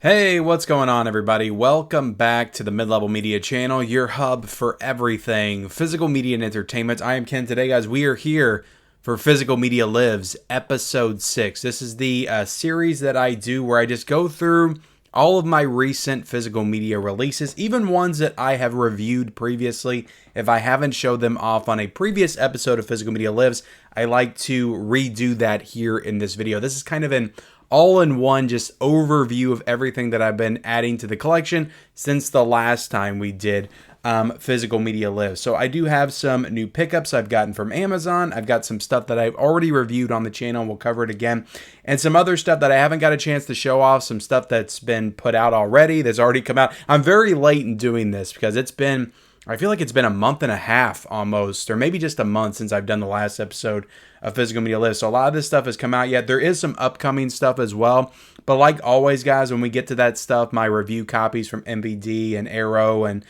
Hey, what's going on, everybody? Welcome back to the Mid-Level Media channel, your hub for everything physical media and entertainment. I am Ken. Today, guys, we are here for Physical Media Lives, Episode 6. This is the series that I do where I just go through all of my recent physical media releases, even ones that I have reviewed previously. If I haven't showed them off on a previous episode of Physical Media Lives, I like to redo that here in this video. This is kind of an all-in-one just overview of everything that I've been adding to the collection since the last time we did Physical Media Lives. So I do have some new pickups I've gotten from Amazon. I've got some stuff that I've already reviewed on the channel. We'll cover it again. And some other stuff that I haven't got a chance to show off. Some stuff that's been put out already, that's already come out. I'm very late in doing this because I feel like it's been a month and a half almost, or maybe just a month since I've done the last episode of Physical Media Lives. So a lot of this stuff has come out yet. There is some upcoming stuff as well. But like always, guys, when we get to that stuff, my review copies from MVD and Arrow and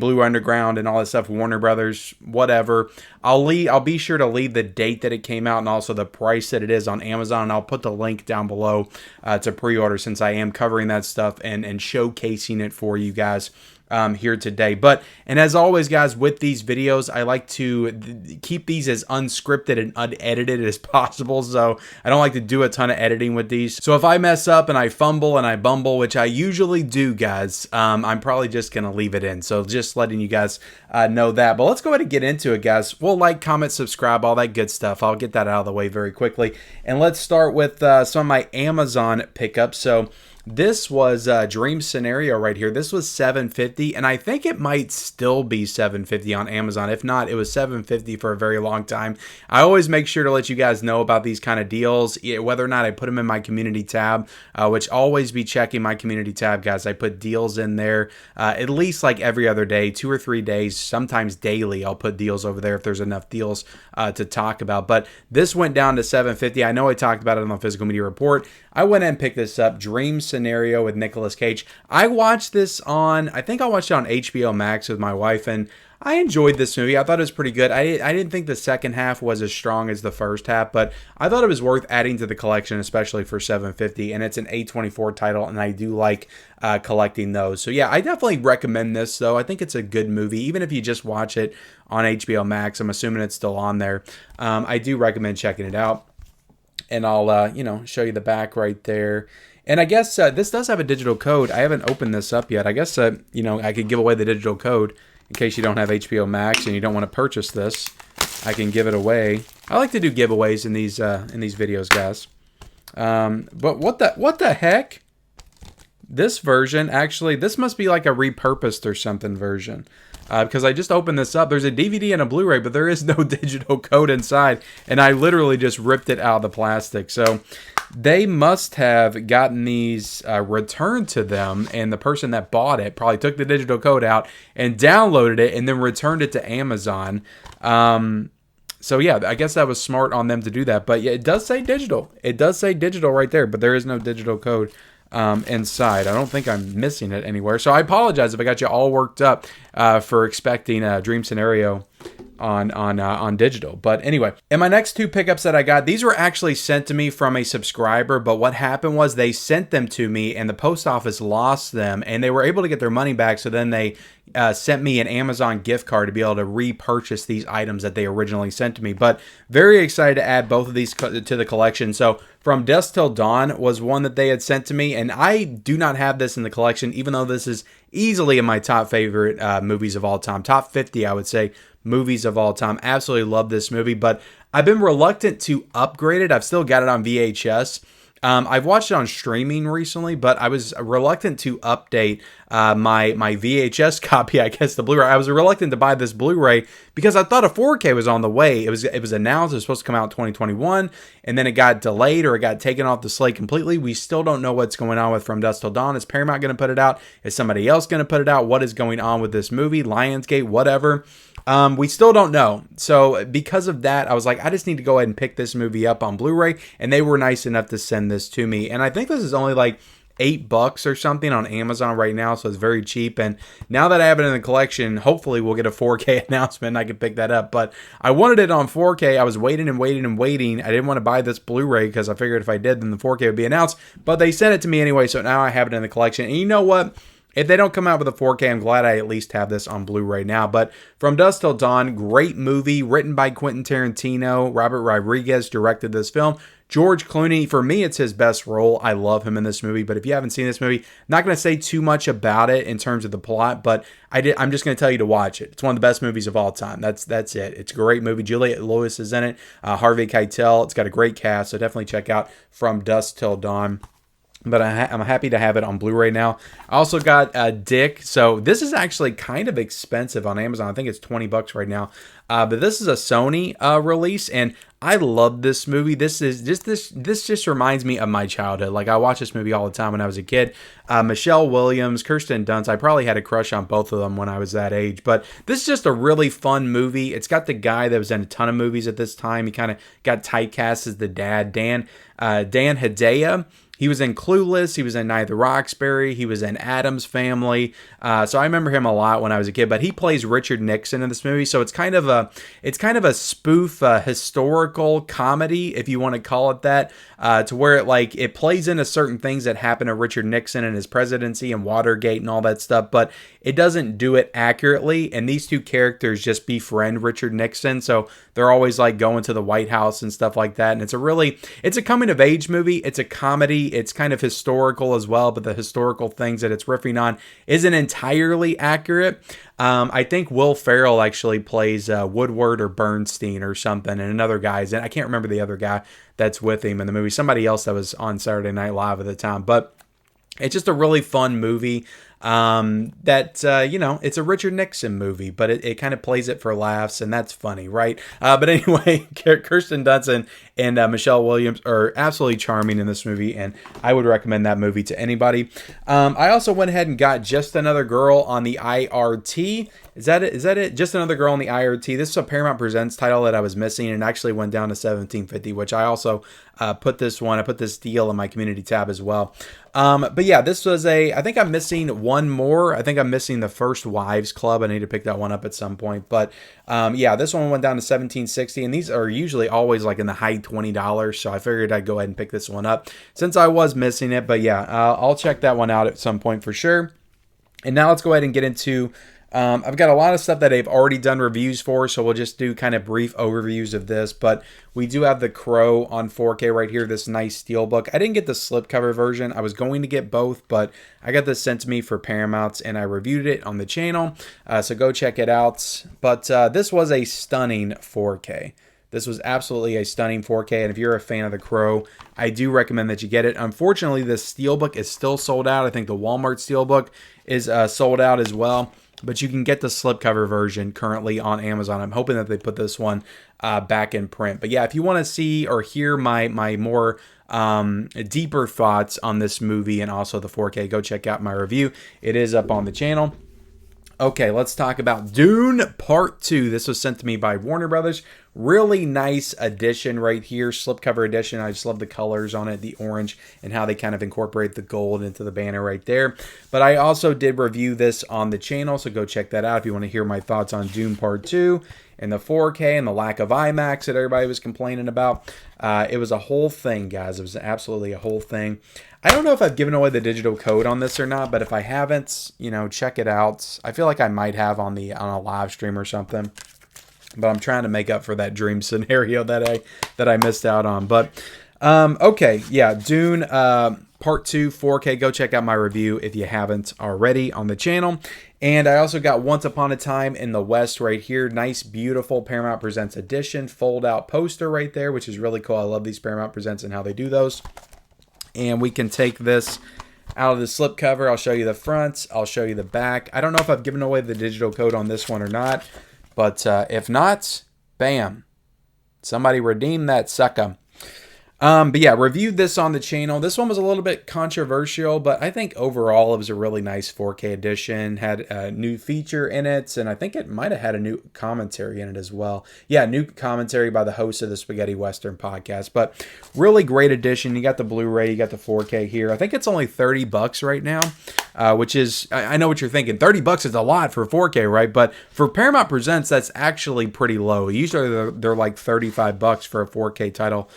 Blue Underground and all that stuff, Warner Brothers, whatever, I'll be sure to leave the date that it came out and also the price that it is on Amazon. And I'll put the link down below to pre-order, since I am covering that stuff and showcasing it for you guys here today. And as always, guys, with these videos, I like to keep these as unscripted and unedited as possible. So I don't like to do a ton of editing with these. So if I mess up and I fumble and I bumble, which I usually do, guys, I'm probably just going to leave it in. So just letting you guys know that. But let's go ahead and get into it, guys. We'll like, comment, subscribe, all that good stuff. I'll get that out of the way very quickly. And let's start with some of my Amazon pickups. So this was a Dream Scenario right here. This was $7.50, and I think it might still be $7.50 on Amazon. If not, it was $7.50 for a very long time. I always make sure to let you guys know about these kind of deals, whether or not I put them in my community tab, which always be checking my community tab, guys. I put deals in there at least like every other day, 2 or 3 days, sometimes daily. I'll put deals over there if there's enough deals to talk about. But this went down to $7.50. I know I talked about it on the Physical Media Report. I went and picked this up, Dream Scenario with Nicolas Cage. I watched this I think I watched it on HBO Max with my wife, and I enjoyed this movie. I thought it was pretty good. I didn't think the second half was as strong as the first half, but I thought it was worth adding to the collection, especially for $7.50, and it's an A24 title, and I do like collecting those. So yeah, I definitely recommend this, though. I think it's a good movie, even if you just watch it on HBO Max. I'm assuming it's still on there. I do recommend checking it out. And I'll, show you the back right there. And I guess this does have a digital code. I haven't opened this up yet. I guess, I could give away the digital code in case you don't have HBO Max and you don't want to purchase this. I can give it away. I like to do giveaways in these videos, guys. But what the heck? This version, actually, this must be like a repurposed or something version. Because I just opened this up. There's a DVD and a Blu-ray, but there is no digital code inside. And I literally just ripped it out of the plastic. So they must have gotten these returned to them. And the person that bought it probably took the digital code out and downloaded it and then returned it to Amazon. So yeah, I guess that was smart on them to do that. But yeah, it does say digital. It does say digital right there, but there is no digital code inside. I don't think I'm missing it anywhere. So I apologize if I got you all worked up for expecting a Dream Scenario on digital. But anyway, and my next 2 pickups that I got, these were actually sent to me from a subscriber, but what happened was they sent them to me and the post office lost them, and they were able to get their money back. So then they sent me an Amazon gift card to be able to repurchase these items that they originally sent to me. But very excited to add both of these to the collection. So From Dusk Till Dawn was one that they had sent to me, and I do not have this in the collection, even though this is easily in my top favorite movies of all time. Top 50, I would say, movies of all time. Absolutely love this movie, but I've been reluctant to upgrade it. I've still got it on VHS. I've watched it on streaming recently, but I was reluctant to update my VHS copy, I guess, the Blu-ray. I was reluctant to buy this Blu-ray because I thought a 4K was on the way. It was announced it was supposed to come out in 2021, and then it got delayed or it got taken off the slate completely. We still don't know what's going on with From Dusk Till Dawn. Is Paramount going to put it out? Is somebody else going to put it out? What is going on with this movie? Lionsgate, whatever. We still don't know. So because of that, I was like, I just need to go ahead and pick this movie up on Blu-ray, and they were nice enough to send this to me. And I think this is only like $8 or something on Amazon right now, so it's very cheap. And now that I have it in the collection, hopefully we'll get a 4K announcement and I can pick that up. But I wanted it on 4K. I was waiting and waiting and waiting. I didn't want to buy this Blu-ray because I figured if I did, then the 4K would be announced. But they sent it to me anyway, so now I have it in the collection. And you know what? If they don't come out with a 4K, I'm glad I at least have this on Blu-ray now. But From Dusk Till Dawn, great movie, written by Quentin Tarantino. Robert Rodriguez directed this film. George Clooney, for me, it's his best role. I love him in this movie. But if you haven't seen this movie, I'm not going to say too much about it in terms of the plot, but I'm just going to tell you to watch it. It's one of the best movies of all time. That's it. It's a great movie. Juliette Lewis is in it. Harvey Keitel. It's got a great cast, so definitely check out From Dusk Till Dawn. But I'm happy to have it on Blu-ray now. I also got Dick. So this is actually kind of expensive on Amazon. I think it's $20 right now. But this is a Sony release, and I love this movie. This just reminds me of my childhood. Like, I watched this movie all the time when I was a kid. Michelle Williams, Kirsten Dunst. I probably had a crush on both of them when I was that age. But this is just a really fun movie. It's got the guy that was in a ton of movies at this time. He kind of got typecast as the dad, Dan Hedaya. He was in Clueless. He was in Night of the Roxbury. He was in Addams Family. So I remember him a lot when I was a kid. But he plays Richard Nixon in this movie. So it's kind of a spoof historical comedy, if you want to call it that, to where it plays into certain things that happened to Richard Nixon and his presidency and Watergate and all that stuff. But it doesn't do it accurately. And these two characters just befriend Richard Nixon. So they're always like going to the White House and stuff like that. And it's a coming of age movie. It's a comedy. It's kind of historical as well, but the historical things that it's riffing on isn't entirely accurate. I think Will Ferrell actually plays Woodward or Bernstein or something, and another guy's in. I can't remember the other guy that's with him in the movie. Somebody else that was on Saturday Night Live at the time. But it's just a really fun movie. It's a Richard Nixon movie, but it kind of plays it for laughs, and that's funny, right? But anyway, Kirsten Dunst and Michelle Williams are absolutely charming in this movie, and I would recommend that movie to anybody. I also went ahead and got Just Another Girl on the IRT. Is that it? Just Another Girl on the IRT. This is a Paramount Presents title that I was missing, and actually went down to $17.50, which I also put this deal in my community tab as well. But yeah, this was I think I'm missing one more. I think I'm missing the First Wives Club. I need to pick that one up at some point. But yeah, this one went down to $17.60, and these are usually always like in the high $20. So I figured I'd go ahead and pick this one up since I was missing it. But yeah, I'll check that one out at some point for sure. And now let's go ahead and get into I've got a lot of stuff that I've already done reviews for, so we'll just do kind of brief overviews of this. But we do have The Crow on 4K right here, this nice Steelbook. I didn't get the slipcover version. I was going to get both, but I got this sent to me for Paramount, and I reviewed it on the channel, so go check it out. But this was a stunning 4K. This was absolutely a stunning 4K, and if you're a fan of The Crow, I do recommend that you get it. Unfortunately, the Steelbook is still sold out. I think the Walmart Steelbook is sold out as well. But you can get the slipcover version currently on Amazon. I'm hoping that they put this one back in print. But yeah, if you want to see or hear my more deeper thoughts on this movie and also the 4K, go check out my review. It is up on the channel. Okay, let's talk about Dune Part 2. This was sent to me by Warner Brothers. Really nice edition right here, slipcover edition. I just love the colors on it, the orange, and how they kind of incorporate the gold into the banner right there. But I also did review this on the channel, so go check that out if you want to hear my thoughts on Dune Part 2 and the 4K and the lack of IMAX that everybody was complaining about. It was a whole thing, guys. It was absolutely a whole thing. I don't know if I've given away the digital code on this or not, but if I haven't, check it out. I feel like I might have on a live stream or something. But I'm trying to make up for that dream scenario that I missed out on. But okay, yeah, Dune Part 2 4K. Go check out my review if you haven't already on the channel. And I also got Once Upon a Time in the West right here. Nice, beautiful Paramount Presents edition. Fold-out poster right there, which is really cool. I love these Paramount Presents and how they do those. And we can take this out of the slipcover. I'll show you the front. I'll show you the back. I don't know if I've given away the digital code on this one or not. But if not, bam. Somebody redeem that sucker. But yeah, reviewed this on the channel. This one was a little bit controversial, but I think overall it was a really nice 4K edition. Had a new feature in it, and I think it might have had a new commentary in it as well. Yeah, new commentary by the host of the Spaghetti Western podcast. But really great edition. You got the Blu-ray, you got the 4K here. I think it's only $30 right now, which is, I know what you're thinking. $30 is a lot for 4K, right? But for Paramount Presents, that's actually pretty low. Usually they're like $35 for a 4K title.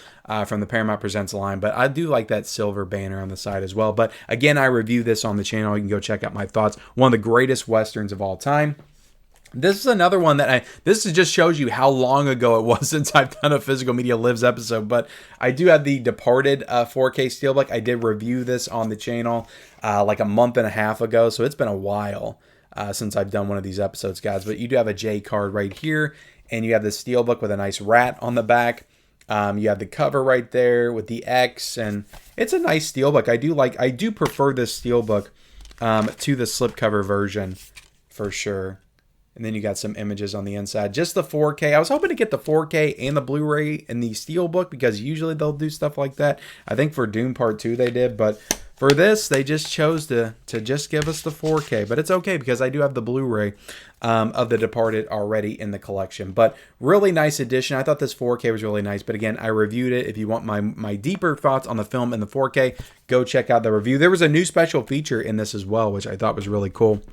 From the Paramount Presents line, but I do like that silver banner on the side as well. But again, I review this on the channel. You can go check out my thoughts. One of the greatest Westerns of all time. This is another one that this just shows you how long ago it was since I've done a Physical Media Lives episode, but I do have the Departed 4K Steelbook. I did review this on the channel like a month and a half ago, so it's been a while since I've done one of these episodes, guys. But you do have a J card right here, and you have the Steelbook with a nice rat on the back. You have the cover right there with the X, and it's a nice steelbook. I do prefer this steelbook to the slipcover version for sure. And then you got some images on the inside. Just the 4K. I was hoping to get the 4K and the Blu-ray and the steelbook because usually they'll do stuff like that. I think for Doom Part 2 they did, but for this they just chose to just give us the 4K. But it's okay because I do have the Blu-ray of The Departed already in the collection. But really nice edition. I thought this 4K was really nice. But again, I reviewed it. If you want my deeper thoughts on the film and the 4K, go check out the review. There was a new special feature in this as well, which I thought was really cool.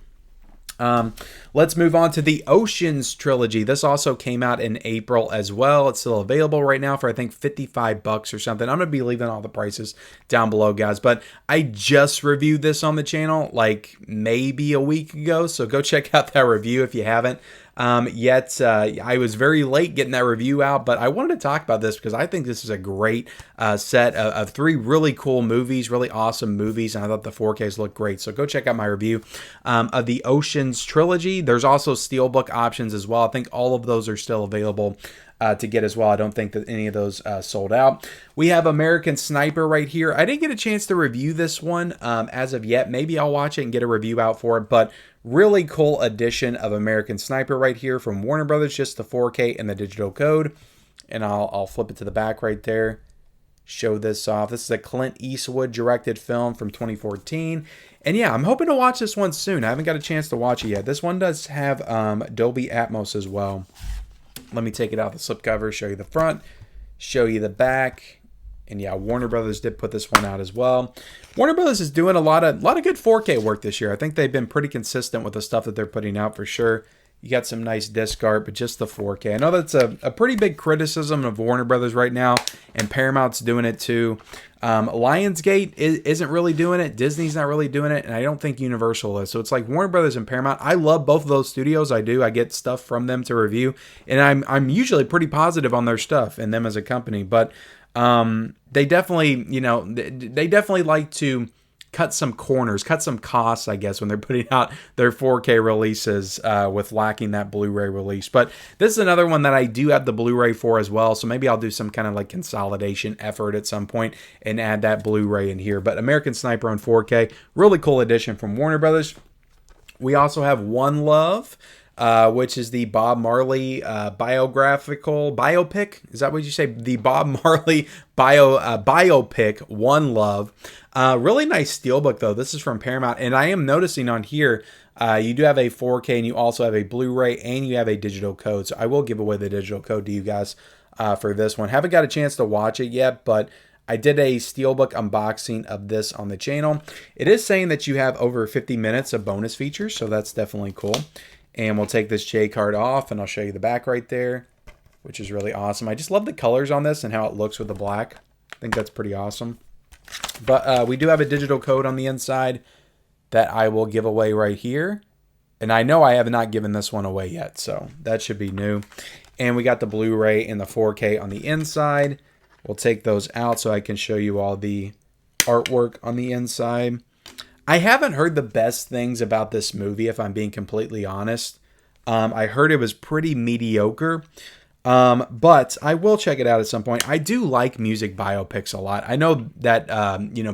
Let's move on to the Oceans trilogy. This also came out in April as well. It's still available right now for I think $55 or something. I'm going to be leaving all the prices down below, guys, but I just reviewed this on the channel like maybe a week ago, so go check out that review if you haven't. I was very late getting that review out, but I wanted to talk about this because I think this is a great set of three really cool movies, really awesome movies, and I thought the 4Ks look great. So go check out my review of the Oceans trilogy. There's also Steelbook options as well. I think all of those are still available to get as well. I don't think that any of those sold out. We have American Sniper right here. I didn't get a chance to review this one as of yet. Maybe I'll watch it and get a review out for it, but really cool edition of American Sniper right here from Warner Brothers, just the 4K and the digital code. And I'll flip it to the back right there. Show this off. This is a Clint Eastwood directed film from 2014. And yeah, I'm hoping to watch this one soon. I haven't got a chance to watch it yet. This one does have Dolby Atmos as well. Let me take it out the slipcover, show you the front, show you the back. And yeah, Warner Brothers did put this one out as well. Warner Brothers is doing a lot of good 4K work this year. I think they've been pretty consistent with the stuff that they're putting out for sure. You got some nice disc art, but just the 4K. I know that's a pretty big criticism of Warner Brothers right now, and Paramount's doing it too. Lionsgate isn't really doing it. Disney's not really doing it, and I don't think Universal is. So it's like Warner Brothers and Paramount. I love both of those studios. I do. I get stuff from them to review, and I'm usually pretty positive on their stuff and them as a company. But they definitely, they definitely like to cut some corners, cut some costs, I guess, when they're putting out their 4K releases with lacking that Blu-ray release. But this is another one that I do have the Blu-ray for as well, so maybe I'll do some kind of like consolidation effort at some point and add that Blu-ray in here. But American Sniper on 4K, really cool edition from Warner Brothers. We also have One Love, which is the Bob Marley biopic. Is that what you say? The Bob Marley biopic, One Love. Really nice steelbook, though. This is from Paramount, and I am noticing on here, you do have a 4K, and you also have a Blu-ray, and you have a digital code. So I will give away the digital code to you guys for this one. Haven't got a chance to watch it yet, but I did a steelbook unboxing of this on the channel. It is saying that you have over 50 minutes of bonus features, so that's definitely cool. And we'll take this J card off, and I'll show you the back right there, which is really awesome. I just love the colors on this and how it looks with the black. I think that's pretty awesome. But we do have a digital code on the inside that I will give away right here. And I know I have not given this one away yet, so that should be new. And we got the Blu-ray and the 4K on the inside. We'll take those out so I can show you all the artwork on the inside. I haven't heard the best things about this movie, if I'm being completely honest. I heard it was pretty mediocre, but I will check it out at some point. I do like music biopics a lot. I know that,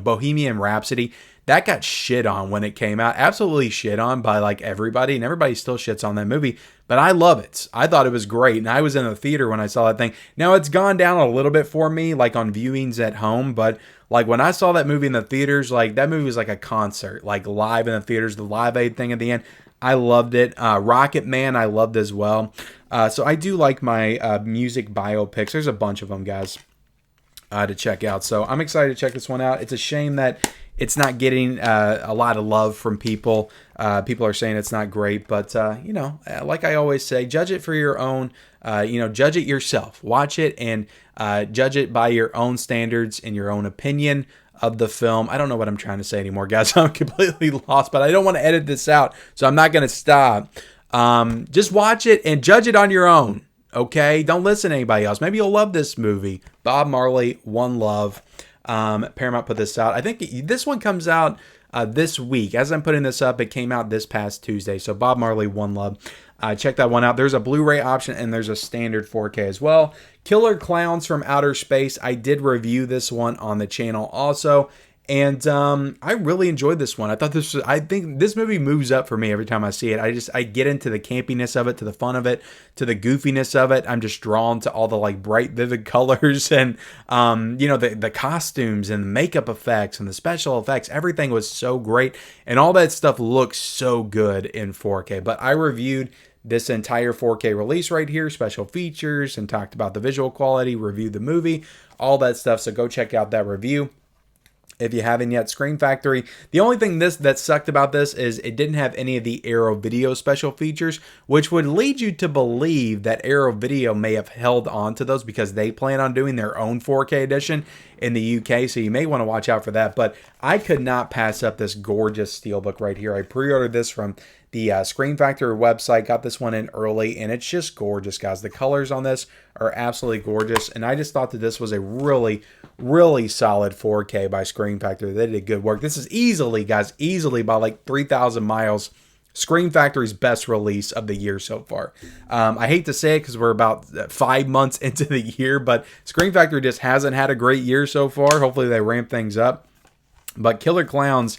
Bohemian Rhapsody, that got shit on when it came out. Absolutely shit on by like everybody, and everybody still shits on that movie. But I love it. I thought it was great, and I was in the theater when I saw that thing. Now, it's gone down a little bit for me, like on viewings at home, but like when I saw that movie in the theaters, like that movie was like a concert, like live in the theaters, the Live Aid thing at the end. I loved it. Rocket Man, I loved as well. So I do like my music biopics. There's a bunch of them, guys, to check out. So I'm excited to check this one out. It's a shame that it's not getting a lot of love from people. People are saying it's not great, but you know, like I always say, judge it for your own. Judge it yourself. Watch it and judge it by your own standards and your own opinion of the film. I don't know what I'm trying to say anymore, guys. I'm completely lost, but I don't want to edit this out, so I'm not going to stop. Just watch it and judge it on your own. Okay, don't listen to anybody else. Maybe you'll love this movie. Bob Marley, One Love. Paramount put this out. I think this one comes out this week. As I'm putting this up, it came out this past Tuesday. So Bob Marley, One Love. Check that one out. There's a Blu-ray option and there's a standard 4K as well. Killer Klowns from Outer Space. I did review this one on the channel also. And I really enjoyed this one. I think this movie moves up for me every time I see it. I get into the campiness of it, to the fun of it, to the goofiness of it. I'm just drawn to all the like bright, vivid colors and the costumes and the makeup effects and the special effects. Everything was so great, and all that stuff looks so good in 4K. But I reviewed this entire 4K release right here, special features, and talked about the visual quality, reviewed the movie, all that stuff. So go check out that review if you haven't yet. Scream Factory. The only thing that sucked about this is it didn't have any of the Arrow Video special features, which would lead you to believe that Arrow Video may have held on to those because they plan on doing their own 4K edition in the UK, so you may want to watch out for that. But I could not pass up this gorgeous Steelbook right here. I pre-ordered this from the Scream Factory website, got this one in early, and it's just gorgeous, guys. The colors on this are absolutely gorgeous, and I just thought that this was a really, really solid 4K by Scream Factory. They did good work. This is easily, guys, by like 3,000 miles, Scream Factory's best release of the year so far. I hate to say it because we're about 5 months into the year, but Scream Factory just hasn't had a great year so far. Hopefully they ramp things up. But Killer Klowns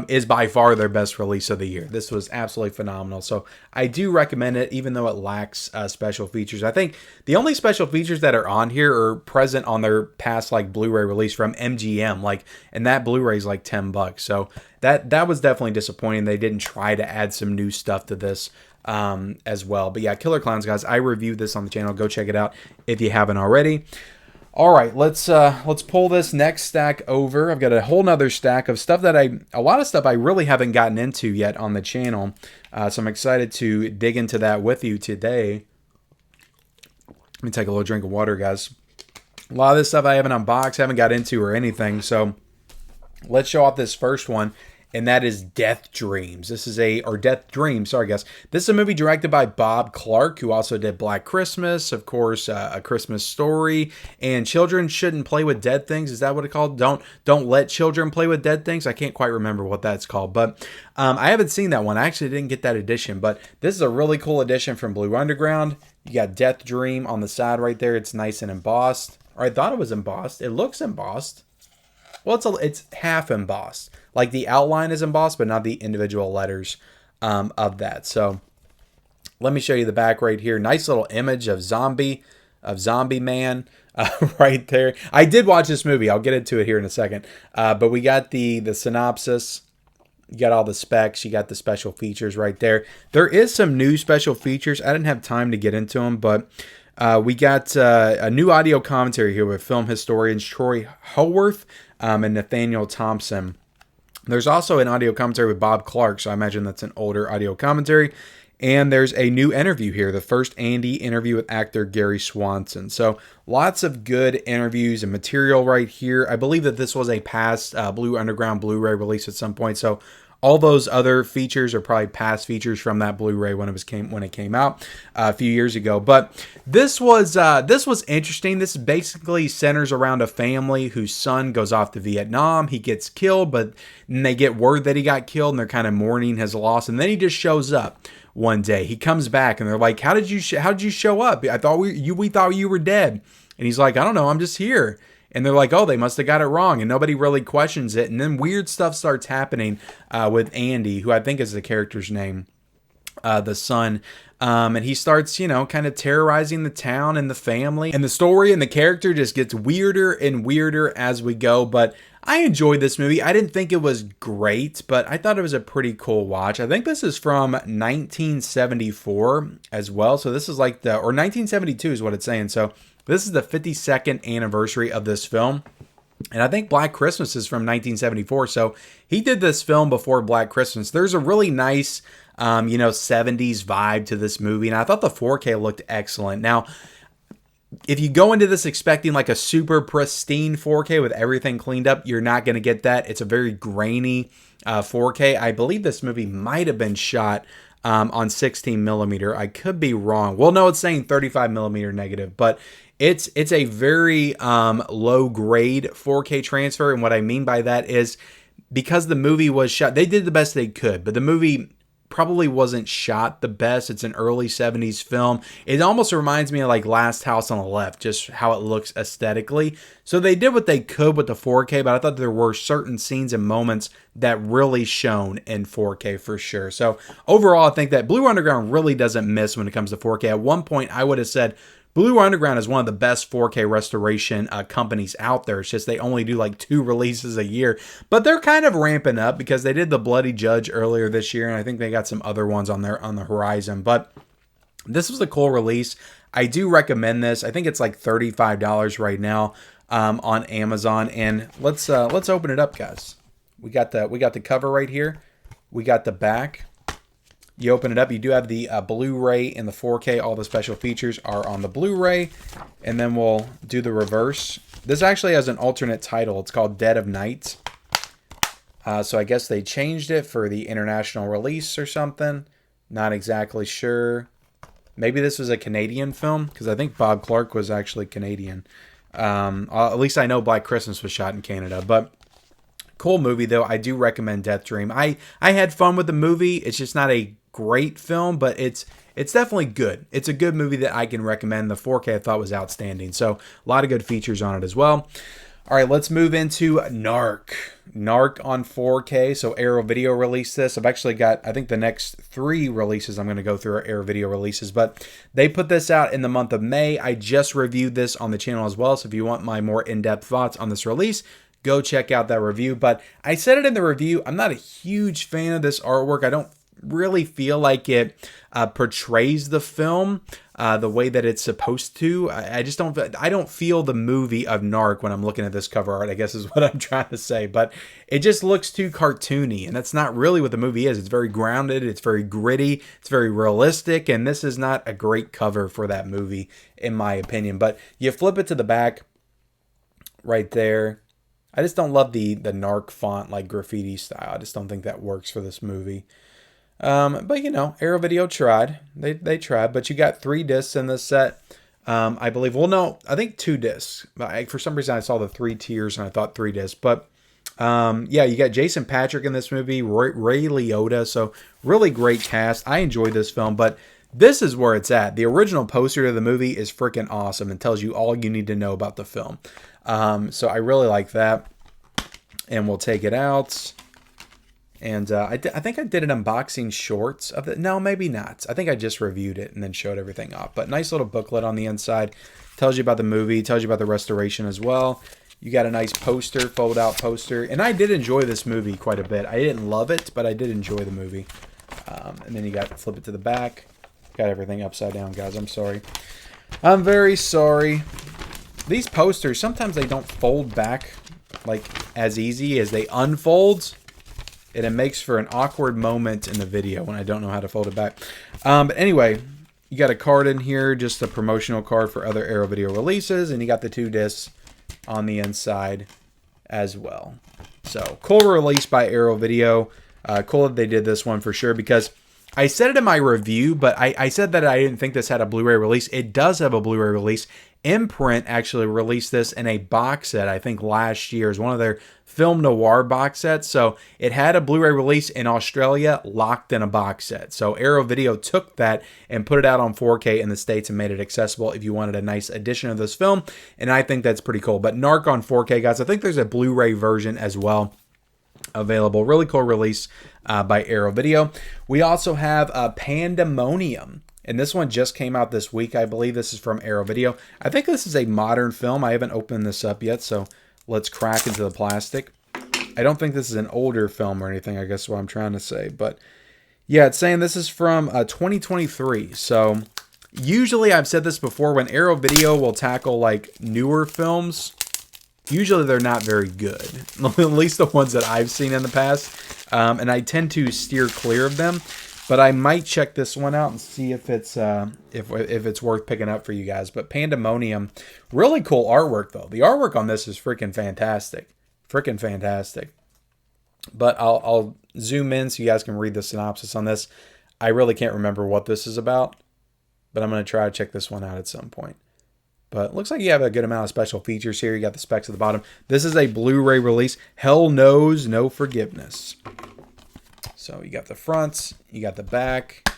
is by far their best release of the year. This was absolutely phenomenal. So I do recommend it, even though it lacks special features. I think the only special features that are on here are present on their past like Blu-ray release from MGM, and that Blu-ray is like $10. So that was definitely disappointing. They didn't try to add some new stuff to this as well. But yeah, Killer Klowns, guys, I reviewed this on the channel. Go check it out if you haven't already. All right, let's pull this next stack over. I've got a whole nother stack of stuff a lot of stuff I really haven't gotten into yet on the channel. So I'm excited to dig into that with you today. Let me take a little drink of water, guys. A lot of this stuff I haven't unboxed, haven't got into or anything. So let's show off this first one. And that is Death Dreams. Death Dreams, sorry guys. This is a movie directed by Bob Clark, who also did Black Christmas, of course, A Christmas Story, and Children Shouldn't Play with Dead Things. Is that what it's called? Don't Let Children Play with Dead Things. I can't quite remember what that's called, but I haven't seen that one. I actually didn't get that edition, but this is a really cool edition from Blue Underground. You got Death Dream on the side right there. It's nice and embossed. Or I thought it was embossed. It looks embossed. Well, it's half embossed. Like the outline is embossed, but not the individual letters of that. So let me show you the back right here. Nice little image of Zombie Man right there. I did watch this movie. I'll get into it here in a second. But we got the synopsis. You got all the specs. You got the special features right there. There is some new special features. I didn't have time to get into them, but we got a new audio commentary here with film historians Troy Howarth and Nathaniel Thompson. There's also an audio commentary with Bob Clark, so I imagine that's an older audio commentary. And there's a new interview here, the first Andy interview with actor Gary Swanson. So lots of good interviews and material right here. I believe that this was a past Blue Underground Blu-ray release at some point. So all those other features are probably past features from that Blu-ray when it came out a few years ago. But this was interesting. This basically centers around a family whose son goes off to Vietnam. He gets killed, but then they get word that he got killed, and they're kind of mourning his loss. And then he just shows up one day. He comes back, and they're like, "How did you show up? I thought we thought you were dead." And he's like, "I don't know. I'm just here." and they're like, oh, they must have got it wrong, and nobody really questions it. And then weird stuff starts happening with Andy, who I think is the character's name, the son. And he starts, you know, kind of terrorizing the town and the family. And the story and the character just gets weirder and weirder as we go. But I enjoyed this movie. I didn't think it was great, but I thought it was a pretty cool watch. I think this is from 1974 as well. So this is like or 1972 is what it's saying. So this is the 52nd anniversary of this film. And I think Black Christmas is from 1974. So he did this film before Black Christmas. There's a really nice, 70s vibe to this movie. And I thought the 4K looked excellent. Now, if you go into this expecting like a super pristine 4K with everything cleaned up, you're not going to get that. It's a very grainy 4K. I believe this movie might have been shot on 16 millimeter. I could be wrong. Well, no, it's saying 35 millimeter negative, but it's a very low grade 4K transfer. And what I mean by that is because the movie was shot, they did the best they could, but the movie probably wasn't shot the best. It's an early 70s film. It almost reminds me of like Last House on the Left, just how it looks aesthetically. So they did what they could with the 4K, but I thought there were certain scenes and moments that really shone in 4K for sure. So overall, I think that Blue Underground really doesn't miss when it comes to 4K. At one point, I would have said Blue Underground is one of the best 4K restoration companies out there. It's just they only do like 2 releases a year. But they're kind of ramping up because they did The Bloody Judge earlier this year, and I think they got some other ones on the horizon. But this was a cool release. I do recommend this. I think it's like $35 right now on Amazon. And let's open it up, guys. We got the cover right here. We got the back. You open it up, you do have the Blu-ray and the 4K. All the special features are on the Blu-ray. And then we'll do the reverse. This actually has an alternate title. It's called Dead of Night. So I guess they changed it for the international release or something. Not exactly sure. Maybe this was a Canadian film, because I think Bob Clark was actually Canadian. At least I know Black Christmas was shot in Canada. But cool movie, though. I do recommend Death Dream. I had fun with the movie. It's just not a great film, but it's definitely good. It's a good movie that I can recommend. The 4K I thought was outstanding. So a lot of good features on it as well. All right, let's move into Narc. Narc on 4K. So Arrow Video released this. I've actually got, I think the next 3 releases I'm going to go through are Arrow Video releases, but they put this out in the month of May. I just reviewed this on the channel as well. So if you want my more in-depth thoughts on this release, go check out that review. But I said it in the review, I'm not a huge fan of this artwork. I don't really feel like it portrays the film the way that it's supposed to. I don't feel the movie of Narc when I'm looking at this cover art, I guess is what I'm trying to say. But it just looks too cartoony, and that's not really what the movie is. It's very grounded, it's very gritty, it's very realistic, and this is not a great cover for that movie, in my opinion. But you flip it to the back right there. I just don't love the Narc font, like graffiti style. I just don't think that works for this movie. But Arrow Video tried. They tried, but you got 3 discs in this set. I believe. Well, no, I think 2 discs. For some reason, I saw the 3 tiers and I thought 3 discs. But yeah, you got Jason Patric in this movie, Ray Liotta. So really great cast. I enjoyed this film, but this is where it's at. The original poster to the movie is freaking awesome and tells you all you need to know about the film. So I really like that. And we'll take it out. And I think I did an unboxing shorts of it. No, maybe not. I think I just reviewed it and then showed everything off. But nice little booklet on the inside. Tells you about the movie. Tells you about the restoration as well. You got a nice poster, fold-out poster. And I did enjoy this movie quite a bit. I didn't love it, but I did enjoy the movie. And then you got to flip it to the back. Got everything upside down, guys. I'm sorry. I'm very sorry. These posters, sometimes they don't fold back like as easy as they unfold. And it makes for an awkward moment in the video when I don't know how to fold it back. But anyway, you got a card in here, just a promotional card for other Arrow Video releases. And you got the 2 discs on the inside as well. So, cool release by Arrow Video. Cool that they did this one for sure, because I said it in my review, but I said that I didn't think this had a Blu-ray release. It does have a Blu-ray release. Imprint actually released this in a box set, I think last year. It's one of their film noir box sets. So it had a Blu-ray release in Australia, locked in a box set. So Arrow Video took that and put it out on 4K in the States and made it accessible if you wanted a nice edition of this film. And I think that's pretty cool. But Narc on 4K, guys, I think there's a Blu-ray version as well available. Really cool release by Arrow Video. We also have Pandemonium. And this one just came out this week. I believe this is from Arrow Video. I think this is a modern film. I haven't opened this up yet, so let's crack into the plastic. I don't think this is an older film or anything, I guess is what I'm trying to say. But yeah, it's saying this is from 2023. So usually, I've said this before, when Arrow Video will tackle like newer films, usually they're not very good. At least the ones that I've seen in the past. And I tend to steer clear of them. But I might check this one out and see if it's if it's worth picking up for you guys. But Pandemonium, really cool artwork though. The artwork on this is freaking fantastic, freaking fantastic. But I'll zoom in so you guys can read the synopsis on this. I really can't remember what this is about, but I'm gonna try to check this one out at some point. But it looks like you have a good amount of special features here. You got the specs at the bottom. This is a Blu-ray release. Hell knows no forgiveness. So you got the fronts, you got the back,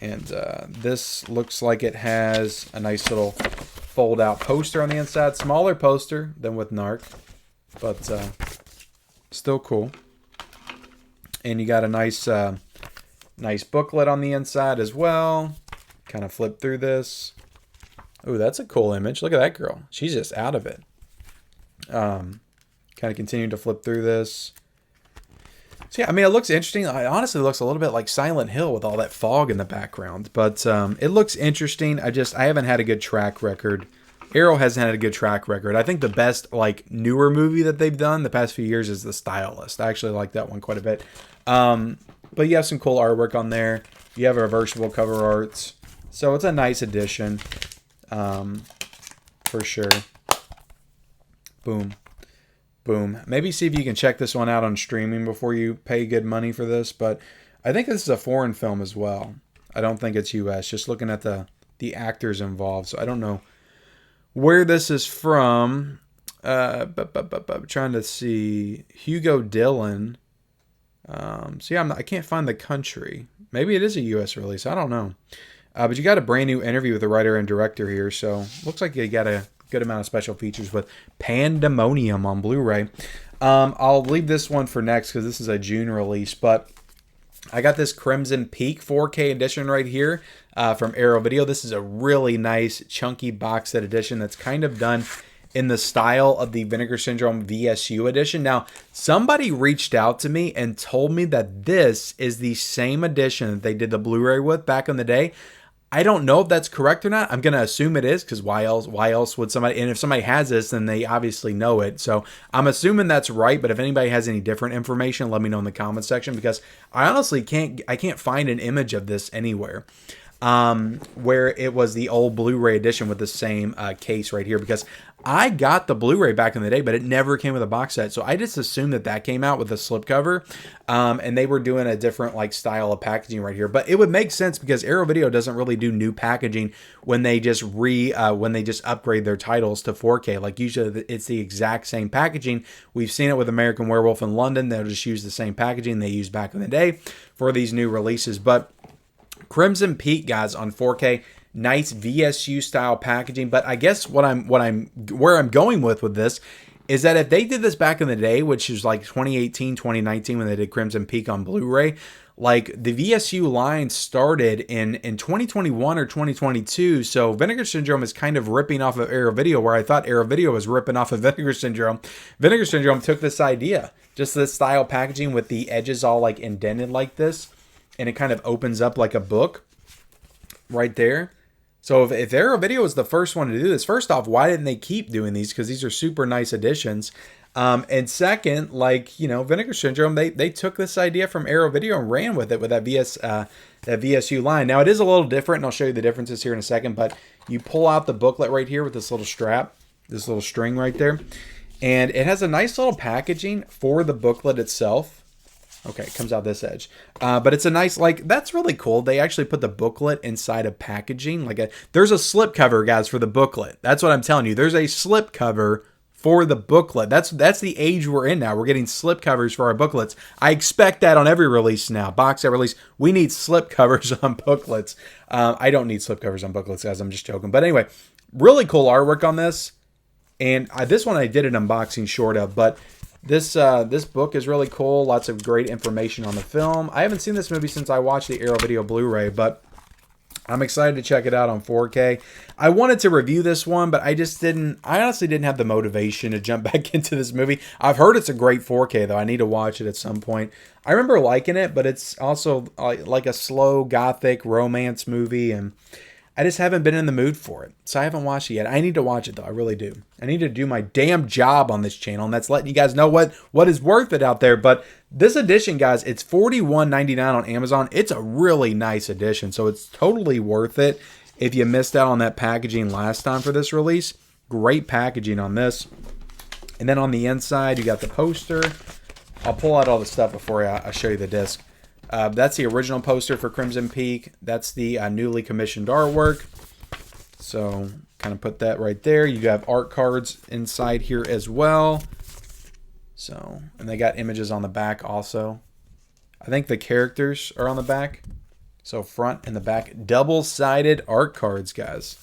and this looks like it has a nice little fold-out poster on the inside. Smaller poster than with Narc, but still cool. And you got a nice nice booklet on the inside as well. Kind of flip through this. Ooh, that's a cool image. Look at that girl. She's just out of it. Kind of continue to flip through this. So yeah, I mean, it looks interesting. It honestly looks a little bit like Silent Hill with all that fog in the background. But it looks interesting. I haven't had a good track record. Arrow hasn't had a good track record. I think the best like newer movie that they've done the past few years is The Stylist. I actually like that one quite a bit. But you have some cool artwork on there. You have reversible cover arts. So it's a nice addition. For sure. Boom. Boom. Maybe see if you can check this one out on streaming before you pay good money for this. But I think this is a foreign film as well. I don't think it's US. Just looking at the actors involved. So I don't know where this is from. But trying to see. Hugo Dillon. So yeah, I can't find the country. Maybe it is a US release. I don't know. But you got a brand new interview with the writer and director here. So looks like you got a good amount of special features with Pandemonium on Blu-ray. I'll leave this one for next because this is a June release. But I got this Crimson Peak 4K edition right here from Arrow Video. This is a really nice chunky box set edition that's kind of done in the style of the Vinegar Syndrome VSU edition. Now, somebody reached out to me and told me that this is the same edition that they did the Blu-ray with back in the day. I don't know if that's correct or not. I'm going to assume it is because why else would somebody, and if somebody has this, then they obviously know it. So I'm assuming that's right, but if anybody has any different information, let me know in the comments section because I honestly can't find an image of this anywhere. Where it was the old Blu-ray edition with the same case right here because I got the Blu-ray back in the day, but it never came with a box set. So I just assumed that came out with a slipcover, and they were doing a different like style of packaging right here. But it would make sense because Arrow Video doesn't really do new packaging when they just upgrade their titles to 4K. Like usually it's the exact same packaging. We've seen it with American Werewolf in London. They'll just use the same packaging they used back in the day for these new releases. But Crimson Peak, guys, on 4K, nice VSU style packaging. But I guess where I'm going with this is that if they did this back in the day, which is like 2018, 2019 when they did Crimson Peak on Blu-ray, like the VSU line started in 2021 or 2022. So Vinegar Syndrome is kind of ripping off of Arrow Video, where I thought Arrow Video was ripping off of Vinegar Syndrome. Vinegar Syndrome took this idea, just this style packaging with the edges all like indented like this. And it kind of opens up like a book right there. So if Arrow Video was the first one to do this, first off, why didn't they keep doing these? Because these are super nice additions. And second, like, you know, Vinegar Syndrome, they took this idea from Arrow Video and ran with it with that VSU line. Now, it is a little different, and I'll show you the differences here in a second. But you pull out the booklet right here with this little strap, this little string right there. And it has a nice little packaging for the booklet itself. Okay, it comes out this edge. But it's a nice, like, that's really cool. They actually put the booklet inside of packaging. There's a slipcover, guys, for the booklet. That's what I'm telling you. There's a slipcover for the booklet. That's the age we're in now. We're getting slipcovers for our booklets. I expect that on every release now. Box set release, we need slipcovers on booklets. I don't need slipcovers on booklets, guys. I'm just joking. But anyway, really cool artwork on this. And this one I did an unboxing short of, but this book is really cool. Lots of great information on the film. I haven't seen this movie since I watched the Arrow Video Blu-ray, but I'm excited to check it out on 4K. I wanted to review this one, but I honestly didn't have the motivation to jump back into this movie. I've heard it's a great 4K, though. I need to watch it at some point. I remember liking it, but it's also like a slow gothic romance movie, and I just haven't been in the mood for it. So I haven't watched it yet. I need to watch it, though. I really do. I need to do my damn job on this channel, and that's letting you guys know what is worth it out there. But this edition, guys, it's $41.99 on Amazon. It's a really nice edition, so it's totally worth it. If you missed out on that packaging last time for this release, great packaging on this. And then on the inside, you got the poster. I'll pull out all the stuff before I show you the disc. That's the original poster for Crimson Peak. That's the newly commissioned artwork. So kind of put that right there. You have art cards inside here as well. So, and they got images on the back also. I think the characters are on the back. So front and the back. Double-sided art cards, guys.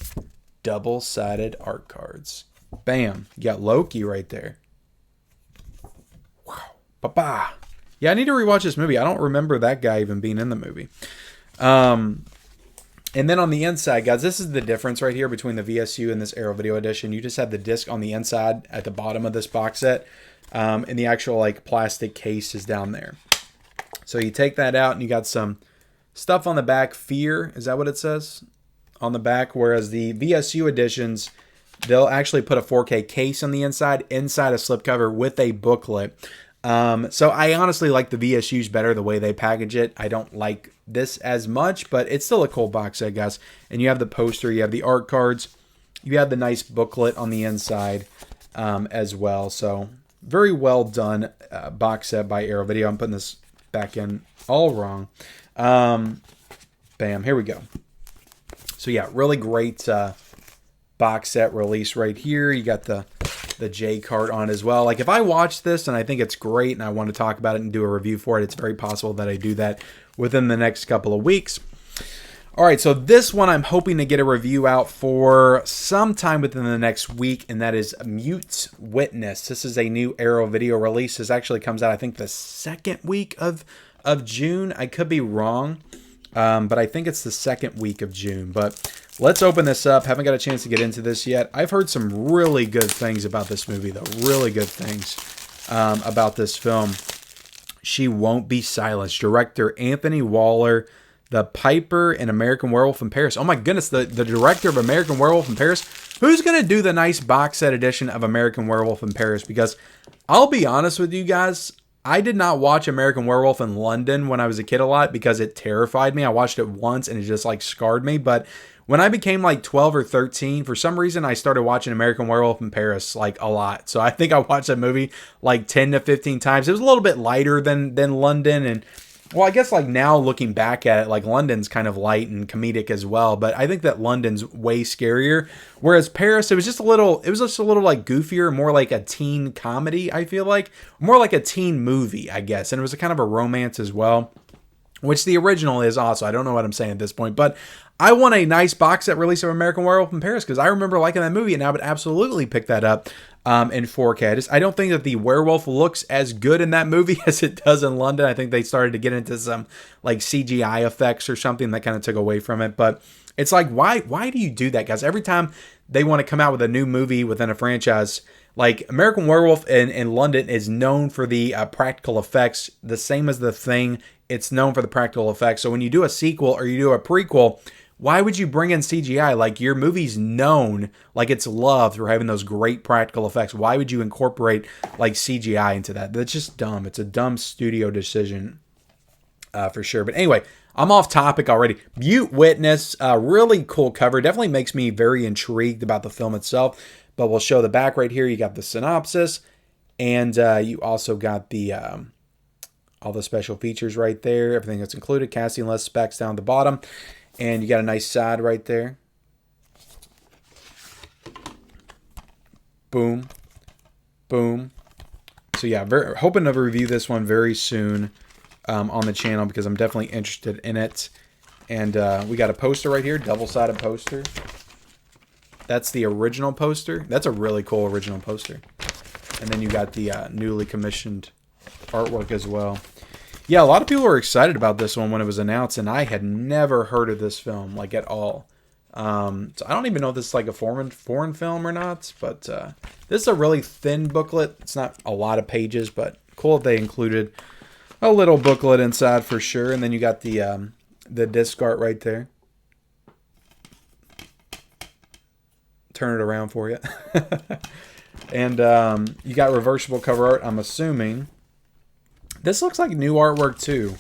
Double-sided art cards. Bam. You got Loki right there. Wow. Ba-ba. Yeah, I need to rewatch this movie. I don't remember that guy even being in the movie. And then on the inside, guys, this is the difference right here between the VSU and this Arrow Video Edition. You just have the disc on the inside at the bottom of this box set. And the actual like plastic case is down there. So you take that out and you got some stuff on the back. Fear, is that what it says? On the back. Whereas the VSU editions, they'll actually put a 4K case on the inside a slipcover with a booklet. So I honestly like the VSUs better the way they package it. I don't like this as much, but it's still a cool box set, guys. And you have the poster, you have the art cards, you have the nice booklet on the inside as well. So very well done box set by Arrow Video. I'm putting this back in all wrong. Bam, here we go. So yeah, really great box set release right here. You got the J card on it as well. Like if I watch this and I think it's great and I want to talk about it and do a review for it, it's very possible that I do that within the next couple of weeks. All right, so this one I'm hoping to get a review out for sometime within the next week, and that is Mute Witness. This is a new Arrow Video release. This actually comes out, I think, the second week of June. I could be wrong, but I think it's the second week of June. But let's open this up. Haven't got a chance to get into this yet. I've heard some really good things about this movie, though. Really good things about this film. She Won't Be Silenced. Director Anthony Waller. The Piper in American Werewolf in Paris. Oh my goodness, the director of American Werewolf in Paris. Who's going to do the nice box set edition of American Werewolf in Paris? Because I'll be honest with you guys, I did not watch American Werewolf in London when I was a kid a lot because it terrified me. I watched it once and it just like scarred me. But when I became like 12 or 13, for some reason I started watching American Werewolf in Paris like a lot. So I think I watched that movie like 10 to 15 times. It was a little bit lighter than London, and well, I guess like now looking back at it, like London's kind of light and comedic as well, but I think that London's way scarier. Whereas Paris, it was just a little like goofier, more like a teen comedy, I feel like. More like a teen movie, I guess. And it was a kind of a romance as well, which the original is also. I don't know what I'm saying at this point, but I want a nice box set release of American Werewolf in Paris because I remember liking that movie and I would absolutely pick that up in 4K. I don't think that the werewolf looks as good in that movie as it does in London. I think they started to get into some like CGI effects or something that kind of took away from it. But it's like, why do you do that, guys? Every time they want to come out with a new movie within a franchise, like American Werewolf in London is known for the practical effects, the same as The Thing. It's known for the practical effects. So when you do a sequel or you do a prequel, why would you bring in CGI? Like your movie's known, like it's loved for having those great practical effects. Why would you incorporate like CGI into that? That's just dumb. It's a dumb studio decision for sure. But anyway, I'm off topic already. Mute Witness, really cool cover. Definitely makes me very intrigued about the film itself. But we'll show the back right here. You got the synopsis, and you also got the All the special features right there. Everything that's included. Casting list specs down the bottom. And you got a nice side right there. Boom. Boom. So yeah, hoping to review this one very soon on the channel because I'm definitely interested in it. And we got a poster right here, double-sided poster. That's the original poster. That's a really cool original poster. And then you got the newly commissioned artwork as well. Yeah, a lot of people were excited about this one when it was announced, and I had never heard of this film, like, at all. So I don't even know if this is like a foreign film or not, but this is a really thin booklet. It's not a lot of pages, but cool if they included a little booklet inside for sure. And then you got the disc art right there. Turn it around for you. And you got reversible cover art, I'm assuming. This looks like new artwork too.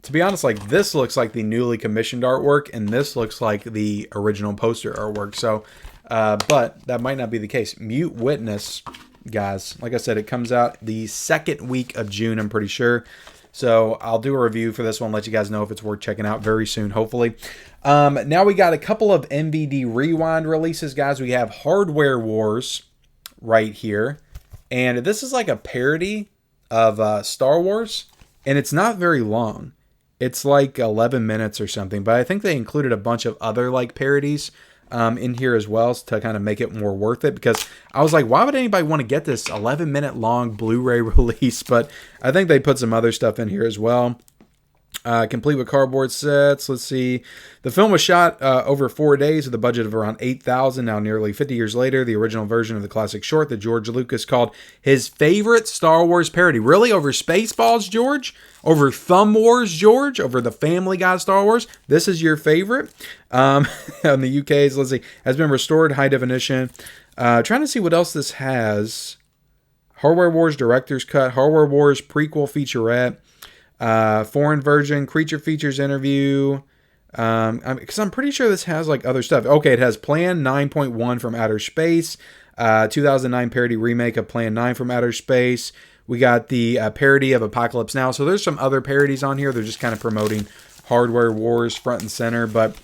To be honest, like this looks like the newly commissioned artwork, and this looks like the original poster artwork. So, but that might not be the case. Mute Witness, guys. Like I said, it comes out the second week of June, I'm pretty sure. So I'll do a review for this one, let you guys know if it's worth checking out very soon, hopefully. Now we got a couple of MVD Rewind releases, guys. We have Hardware Wars right here. And this is like a parody of Star Wars. And it's not very long. It's like 11 minutes or something. But I think they included a bunch of other like parodies in here as well to kind of make it more worth it. Because I was like, why would anybody want to get this 11-minute long Blu-ray release? But I think they put some other stuff in here as well. Complete with cardboard sets. Let's see. The film was shot over 4 days with a budget of around $8,000. Now, nearly 50 years later, the original version of the classic short that George Lucas called his favorite Star Wars parody. Really? Over Spaceballs, George? Over Thumb Wars, George? Over the Family Guy Star Wars? This is your favorite? On the UK's, let's see, has been restored high definition. Trying to see what else this has. Hardware Wars Director's Cut. Hardware Wars Prequel Featurette. Foreign version, creature features interview, because I'm pretty sure this has like other stuff. Okay, it has Plan 9.1 from Outer Space, 2009 parody remake of Plan 9 from Outer Space. We got the parody of Apocalypse Now. So there's some other parodies on here. They're just kind of promoting Hardware Wars front and center. But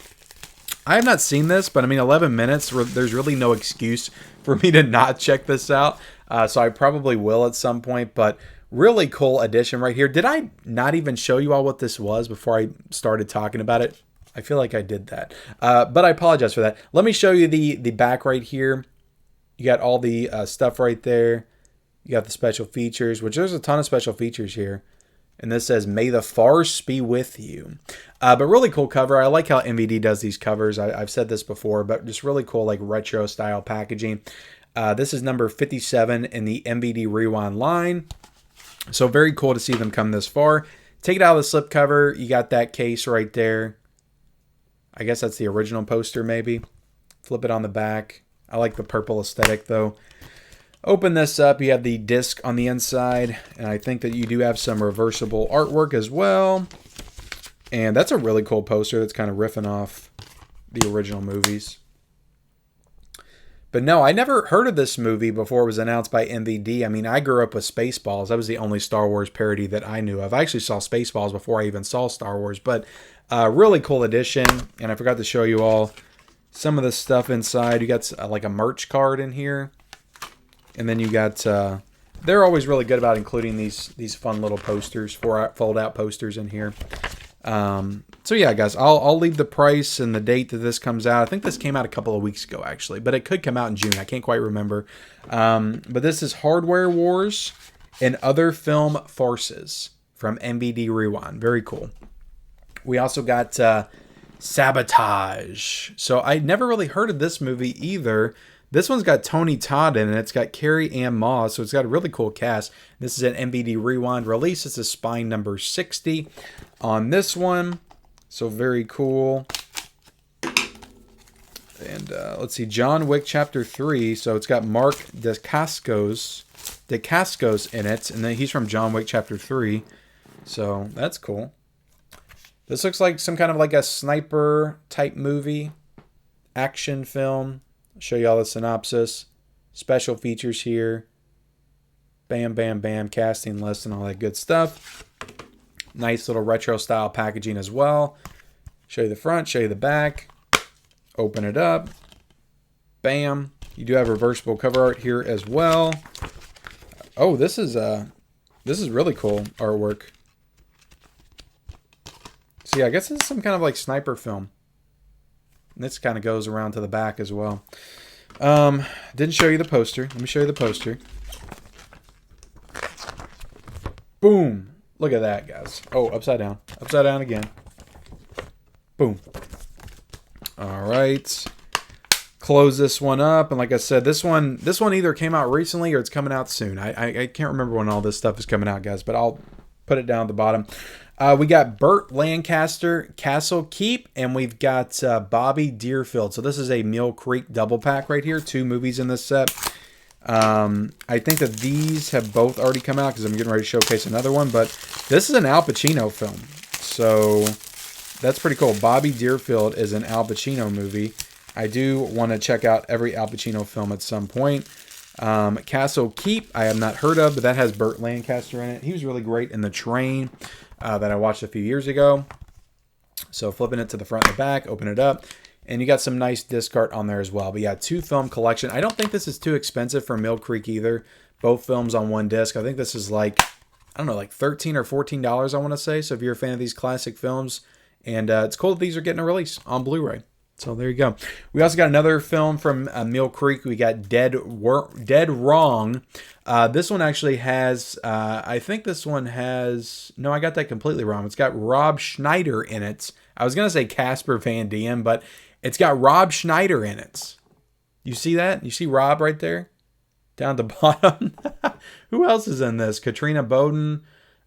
I have not seen this, but I mean, 11 minutes, there's really no excuse for me to not check this out. So I probably will at some point, but really cool addition right here. Did I not even show you all what this was before I started talking about it? I feel like I did that. But I apologize for that. Let me show you the back right here. You got all the stuff right there. You got the special features, which there's a ton of special features here. And this says, "May the Farce be with you." But really cool cover. I like how MVD does these covers. I've said this before, but just really cool, like retro style packaging. This is number 57 in the MVD Rewind line. So very cool to see them come this far. Take it out of the slipcover. You got that case right there. I guess that's the original poster maybe. Flip it on the back. I like the purple aesthetic though. Open this up. You have the disc on the inside. And I think that you do have some reversible artwork as well. And that's a really cool poster that's kind of riffing off the original movies. But no, I never heard of this movie before it was announced by MVD. I mean, I grew up with Spaceballs. That was the only Star Wars parody that I knew of. I actually saw Spaceballs before I even saw Star Wars. But really cool edition. And I forgot to show you all some of the stuff inside. You got like a merch card in here. And then you got... they're always really good about including these fun little posters, fold-out posters in here. So yeah, guys, I'll leave the price and the date that this comes out. I think this came out a couple of weeks ago, actually, but it could come out in June. I can't quite remember. But this is Hardware Wars and Other Film Farces from MVD Rewind. Very cool. We also got Sabotage. So I never really heard of this movie either. This one's got Tony Todd in it. It's got Carrie Ann Moss, so it's got a really cool cast. This is an MVD Rewind release. This is spine number 60 on this one. So very cool. And let's see, John Wick Chapter 3. So it's got Mark Dacascos in it. And then he's from John Wick Chapter 3. So that's cool. This looks like some kind of like a sniper type movie. Action film. I'll show you all the synopsis. Special features here. Bam, bam, bam. Casting list and all that good stuff. Nice little retro style packaging as well. Show you the front, show you the back. Open it up. Bam. You do have reversible cover art here as well. Oh, this is really cool artwork. See, I guess this is some kind of like sniper film. And this kind of goes around to the back as well. Didn't show you the poster. Let me show you the poster. Boom. Look at that, guys. Oh, upside down. Upside down again. Boom. All right. Close this one up. And like I said, this one either came out recently or it's coming out soon. I can't remember when all this stuff is coming out, guys, but I'll put it down at the bottom. We got Burt Lancaster, Castle Keep, and we've got Bobby Deerfield. So this is a Mill Creek double pack right here. 2 movies in this set. I think that these have both already come out because I'm getting ready to showcase another one. But this is an Al Pacino film. So that's pretty cool. Bobby Deerfield is an Al Pacino movie. I do want to check out every Al Pacino film at some point. Castle Keep, I have not heard of, but that has Burt Lancaster in it. He was really great in The Train that I watched a few years ago. So flipping it to the front and the back, open it up. And you got some nice disc art on there as well. But yeah, 2 film collection. I don't think this is too expensive for Mill Creek either. Both films on one disc. I think this is like, I don't know, like $13 or $14, I want to say. So if you're a fan of these classic films. And it's cool that these are getting a release on Blu-ray. So there you go. We also got another film from Mill Creek. We got Dead Wrong. This one actually has, I think this one has, no, I got that completely wrong. It's got Rob Schneider in it. I was going to say Casper Van Dien, but it's got Rob Schneider in it. You see that? You see Rob right there? Down at the bottom. Who else is in this? Katrina Bowden.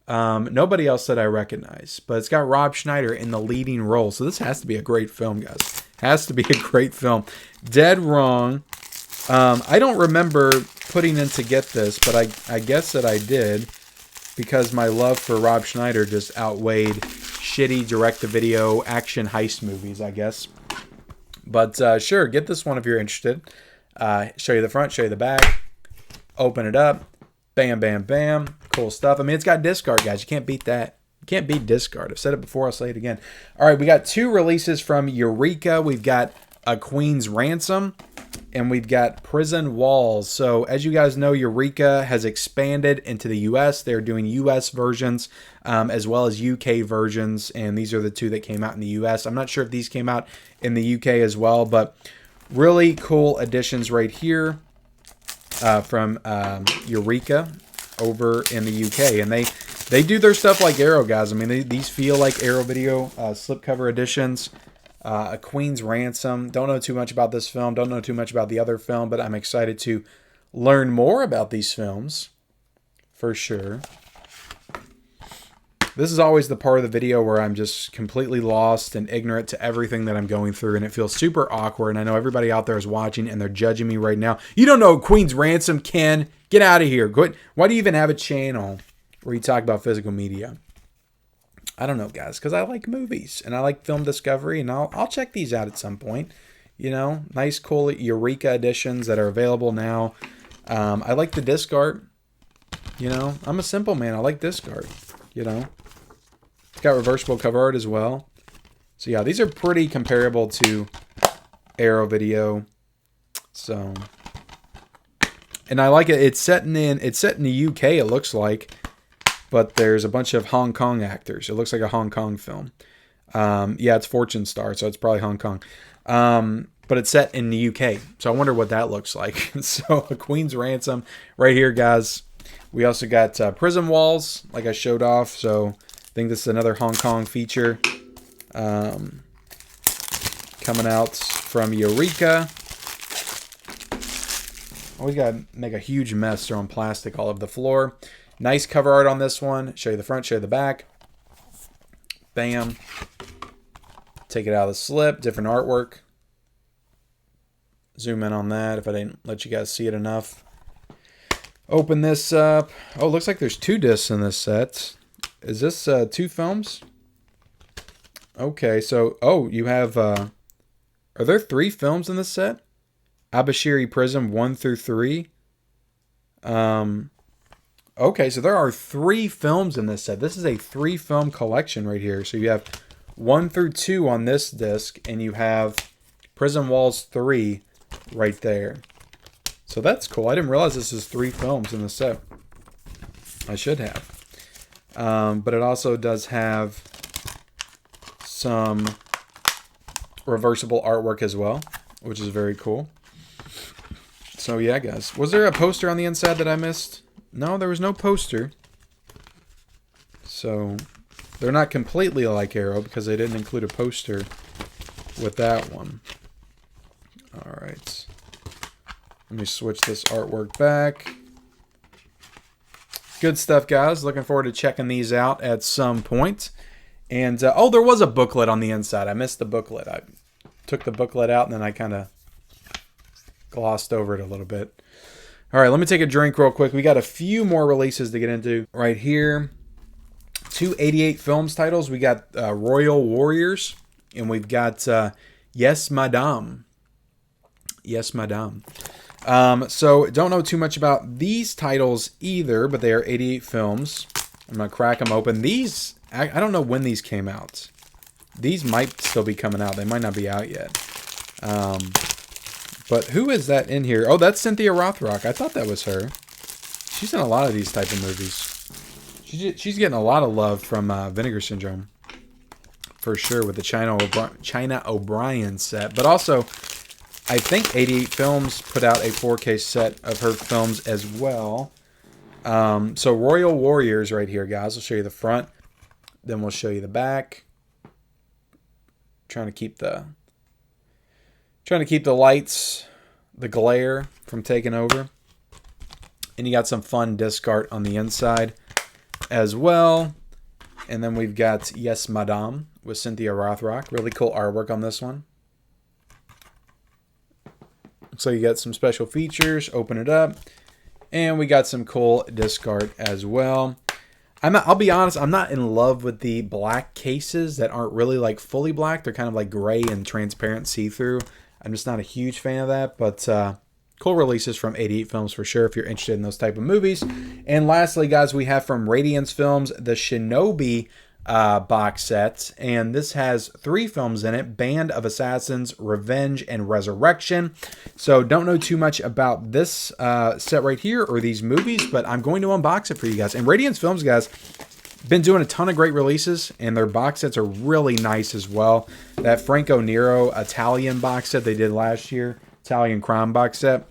Nobody else that I recognize. But it's got Rob Schneider in the leading role. So this has to be a great film, guys. Has to be a great film. Dead Wrong. I don't remember putting in to get this, but I guess that I did because my love for Rob Schneider just outweighed shitty direct-to-video action heist movies, I guess. But sure, get this one if you're interested. Show you the front, show you the back. Open it up. Bam, bam, bam. Cool stuff. I mean, it's got disc art, guys. You can't beat that. You can't beat disc art. I've said it before. I'll say it again. All right, we got 2 releases from Eureka. We've got A Queen's Ransom, and we've got Prison Walls. So as you guys know, Eureka has expanded into the U.S. They're doing U.S. versions as well as U.K. versions, and these are the 2 that came out in the U.S. I'm not sure if these came out in the U.K. as well, but really cool additions right here from Eureka over in the UK, and they do their stuff like Arrow, guys. I mean, these feel like Arrow Video slipcover editions. A Queen's Ransom. Don't know too much about this film. Don't know too much about the other film, but I'm excited to learn more about these films for sure. This is always the part of the video where I'm just completely lost and ignorant to everything that I'm going through, and it feels super awkward, and I know everybody out there is watching, and they're judging me right now. You don't know Queen's Ransom, Ken. Get out of here. Why do you even have a channel where you talk about physical media? I don't know, guys, because I like movies, and I like film discovery, and I'll check these out at some point. You know, nice, cool Eureka editions that are available now. I like the disc art. You know, I'm a simple man. I like disc art, you know. It's got reversible cover art as well. So yeah, these are pretty comparable to Arrow Video. So, and I like it. It's set in the UK, it looks like, but there's a bunch of Hong Kong actors. It looks like a Hong Kong film. Yeah, it's Fortune Star, so it's probably Hong Kong. But it's set in the UK, so I wonder what that looks like. So, A Queen's Ransom right here, guys. We also got Prison Walls, like I showed off. So I think this is another Hong Kong feature coming out from Eureka. Always got to make a huge mess throwing plastic all over the floor. Nice cover art on this one. Show you the front, show you the back. Bam. Take it out of the slip. Different artwork. Zoom in on that if I didn't let you guys see it enough. Open this up. Oh, looks like there's 2 discs in this set. Is this 2 films? Okay, so, oh, you have, are there 3 films in this set? Abashiri Prison 1 through 3. Okay, so there are 3 films in this set. This is a 3-film collection right here. So you have 1 through 2 on this disc, and you have Prison Walls 3 right there. So that's cool. I didn't realize this is 3 films in the set. I should have. But it also does have some reversible artwork as well, which is very cool. So yeah, guys. Was there a poster on the inside that I missed? No, there was no poster. So they're not completely like Arrow because they didn't include a poster with that one. Alright. Let me switch this artwork back. Good stuff, guys. Looking forward to checking these out at some point. And, oh, there was a booklet on the inside. I missed the booklet. I took the booklet out and then I kind of glossed over it a little bit. All right, let me take a drink real quick. We got a few more releases to get into right here. 2 88 Films titles. We got Royal Warriors, and we've got Yes, Madame. Yes, Madame. So don't know too much about these titles either, but they are 88 films. I'm going to crack them open. These, I don't know when these came out. These might still be coming out. They might not be out yet. But who is that in here? Oh, that's Cynthia Rothrock. I thought that was her. She's in a lot of these type of movies. She's getting a lot of love from Vinegar Syndrome. For sure, with the China O'Brien set. But also, I think 88 Films put out a 4K set of her films as well. So Royal Warriors right here, guys. I'll show you the front. Then we'll show you the back. Trying to keep the lights, the glare from taking over. And you got some fun disc art on the inside as well. And then we've got Yes, Madame with Cynthia Rothrock. Really cool artwork on this one. So you got some special features. Open it up. And we got some cool disc art as well. I'll be honest, I'm not in love with the black cases that aren't really like fully black. They're kind of like gray and transparent see-through. I'm just not a huge fan of that, but cool releases from 88 Films for sure if you're interested in those type of movies. And lastly, guys, we have from Radiance Films the Shinobi box set, and this has 3 films in it: Band of Assassins, Revenge, and Resurrection. So don't know too much about this set right here or these movies, but I'm going to unbox it for you guys. And Radiance Films, guys, been doing a ton of great releases, and their box sets are really nice as well. That Franco Nero Italian box set they did last year, Italian crime box set,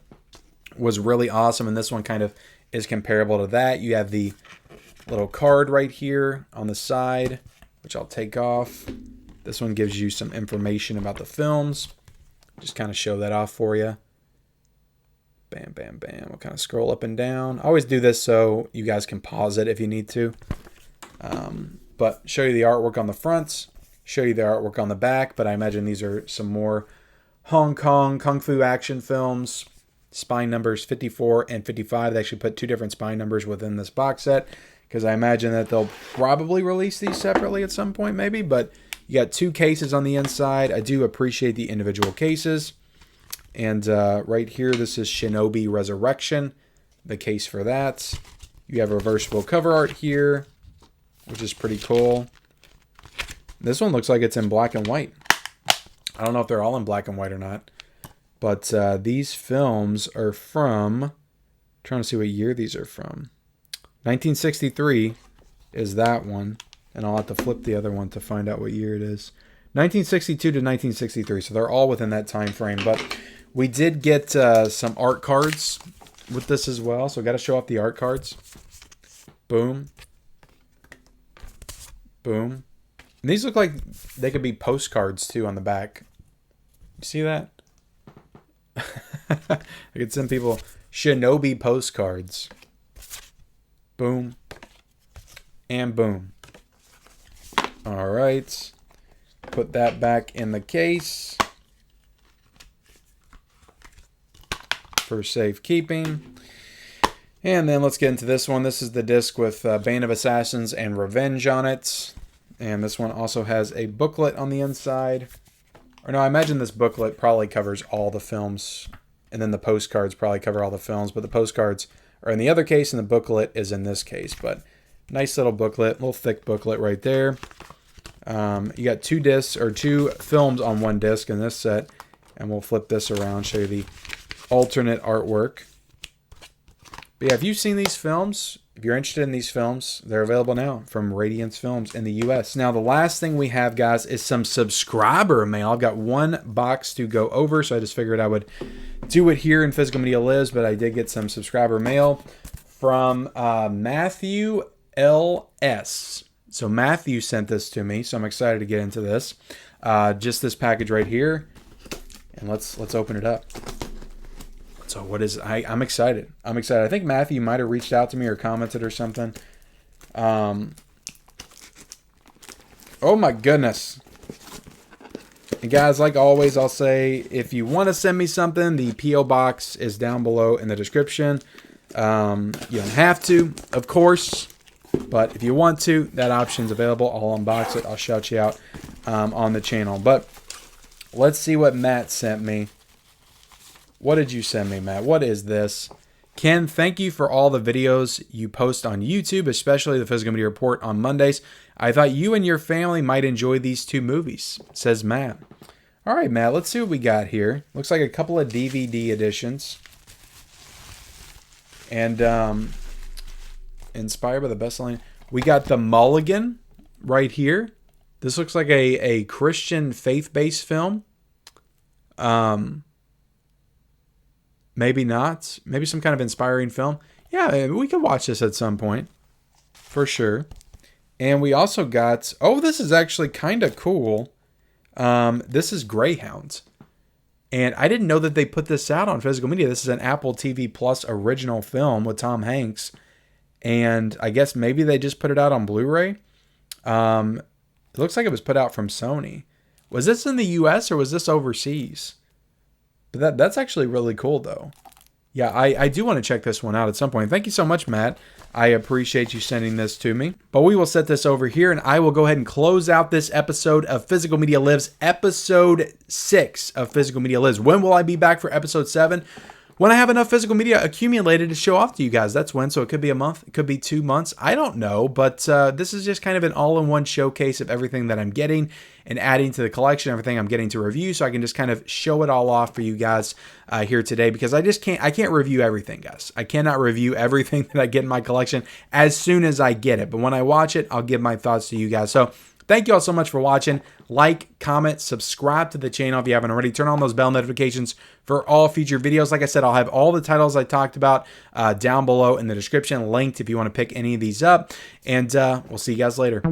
was really awesome, and this one kind of is comparable to that. You have the little card right here on the side, which I'll take off. This one gives you some information about the films. Just kind of show that off for you. Bam, bam, bam. We'll kind of scroll up and down. I always do this so you guys can pause it if you need to. But show you the artwork on the front, show you the artwork on the back, but I imagine these are some more Hong Kong Kung Fu action films. Spine numbers 54 and 55. They actually put 2 different spine numbers within this box set because I imagine that they'll probably release these separately at some point maybe, but you got 2 cases on the inside. I do appreciate the individual cases. And right here, this is Shinobi Resurrection, the case for that. You have reversible cover art here, which is pretty cool. This one looks like it's in black and white. I don't know if they're all in black and white or not. But these films are from, I'm trying to see what year these are from. 1963 is that one. And I'll have to flip the other one to find out what year it is. 1962 to 1963. So they're all within that time frame. But we did get some art cards with this as well. So got to show off the art cards. Boom. Boom. And these look like they could be postcards too on the back. You see that? I could send people Shinobi postcards. Boom. And boom. All right. Put that back in the case for safekeeping. And then let's get into this one. This is the disc with Band of Assassins and Revenge on it. And this one also has a booklet on the inside. Or no, I imagine this booklet probably covers all the films. And then the postcards probably cover all the films. But the postcards are in the other case, and the booklet is in this case. But nice little booklet, little thick booklet right there. You got 2 discs or 2 films on 1 disc in this set, and we'll flip this around, show you the alternate artwork. But yeah, if you've seen these films, if you're interested in these films, they're available now from Radiance Films in the US. Now, the last thing we have, guys, is some subscriber mail. I've got 1 box to go over, so I just figured I would do it here in Physical Media Lives, but I did get some subscriber mail from Matthew L.S. So Matthew sent this to me, so I'm excited to get into this. Just this package right here, and let's open it up. So what is I'm excited. I'm excited. I think Matthew might have reached out to me or commented or something. Oh my goodness. And guys, like always, I'll say, if you want to send me something, the P.O. box is down below in the description. You don't have to, of course, but if you want to, that option's available. I'll unbox it. I'll shout you out on the channel. But let's see what Matt sent me. What did you send me, Matt? What is this? Ken, thank you for all the videos you post on YouTube, especially the Physical Media Report on Mondays. I thought you and your family might enjoy these 2 movies, says Matt. All right, Matt, let's see what we got here. Looks like a couple of DVD editions. And inspired by the best-selling. We got The Mulligan right here. This looks like a Christian faith-based film. Maybe not. Maybe some kind of inspiring film. Yeah, we could watch this at some point. For sure. And we also got... Oh, this is actually kind of cool. This is Greyhound. And I didn't know that they put this out on Physical Media. This is an Apple TV Plus original film with Tom Hanks. And I guess maybe they just put it out on Blu-ray. It looks like it was put out from Sony. Was this in the US or was this overseas? But that's actually really cool, though. Yeah, I do want to check this one out at some point. Thank you so much, Matt. I appreciate you sending this to me. But we will set this over here, and I will go ahead and close out this episode of Physical Media Lives, episode 6 of Physical Media Lives. When will I be back for episode 7? When I have enough physical media accumulated to show off to you guys. That's when. So it could be a month. It could be 2 months. I don't know. But this is just kind of an all-in-one showcase of everything that I'm getting and adding to the collection, everything I'm getting to review. So I can just kind of show it all off for you guys here today, because I can't review everything, guys. I cannot review everything that I get in my collection as soon as I get it. But when I watch it, I'll give my thoughts to you guys. So thank you all so much for watching. Like, comment, subscribe to the channel if you haven't already. Turn on those bell notifications for all future videos. Like I said, I'll have all the titles I talked about down below in the description, linked if you want to pick any of these up. And we'll see you guys later.